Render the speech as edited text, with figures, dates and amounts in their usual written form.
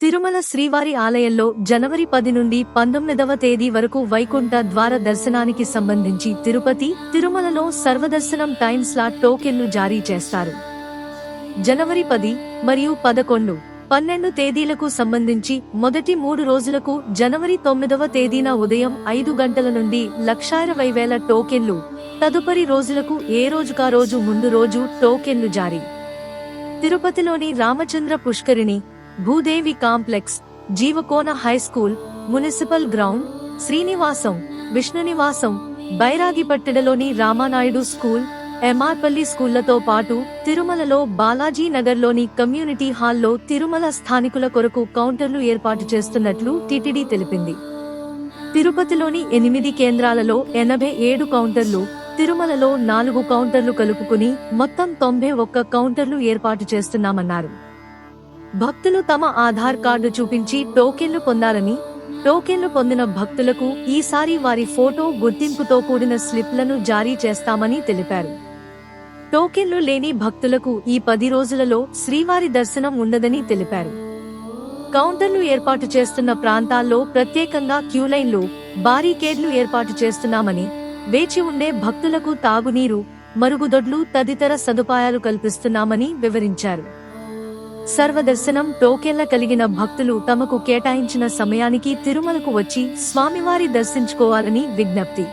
తిరుమల శ్రీవారి ఆలయంలో జనవరి 10 నుండి 19వ తేదీ వరకు వైకుంఠ ద్వార దర్శనానికి సంబంధించి తిరుపతి, తిరుమలలో సర్వదర్శనం టైం స్లాట్ టోకెన్లు జారీ చేస్తారు. జనవరి 10 మరియు 11, 12 తేదీలకు సంబంధించి మొదటి 3 రోజులకు జనవరి 9వ తేదీన ఉదయం 5 గంటల నుండి 1,20,000 టోకెన్లు, తదుపరి రోజులకు ఏ రోజుకా రోజు ముందు రోజు టోకెన్లు జారీ. తిరుపతిలోని Ramachandra Pushkarini, Bhudevi complex, Jeevakona high school, municipal ground, Srinivasam, Vishnunivasam, బైరాగిపట్టెడలోని రామానాయుడు స్కూల్, ఎంఆర్పల్లి స్కూళ్లతో పాటు తిరుమలలో బాలాజీ నగర్లోని కమ్యూనిటీ హాల్లో తిరుమల స్థానికుల కొరకు కౌంటర్లు ఏర్పాటు చేస్తున్నట్లు టీటీడీ తెలిపింది. తిరుపతిలోని 8 కేంద్రాలలో 87 కౌంటర్లు, తిరుమలలో 4 కౌంటర్లు కలుపుకుని మొత్తం 91 కౌంటర్లు ఏర్పాటు చేస్తున్నామన్నారు. భక్తులు తమ ఆధార్ కార్డు చూపించి టోకెన్లు పొందాలని, టోకెన్లు పొందిన భక్తులకు ఈసారి వారి ఫోటో గుర్తింపుతో కూడిన స్లిప్లను జారీ చేస్తామని తెలిపారు. టోకెన్లు లేని భక్తులకు ఈ 10 రోజులలో శ్రీవారి దర్శనం ఉండదని తెలిపారు. కౌంటర్లు ఏర్పాటు చేస్తున్న ప్రాంతాల్లో ప్రత్యేకంగా క్యూలైన్లు, బారికేడ్లు ఏర్పాటు చేస్తున్నామని, వేచి ఉండే భక్తులకు తాగునీరు, మరుగుదొడ్లు తదితర సదుపాయాలు కల్పిస్తున్నామని వివరించారు. సర్వదర్శనం టోకెన్ల కలిగిన భక్తులు తమకు కేటాయించిన సమయానికి తిరుమలకు వచ్చి స్వామివారి దర్శించుకోవాలని విజ్ఞప్తి.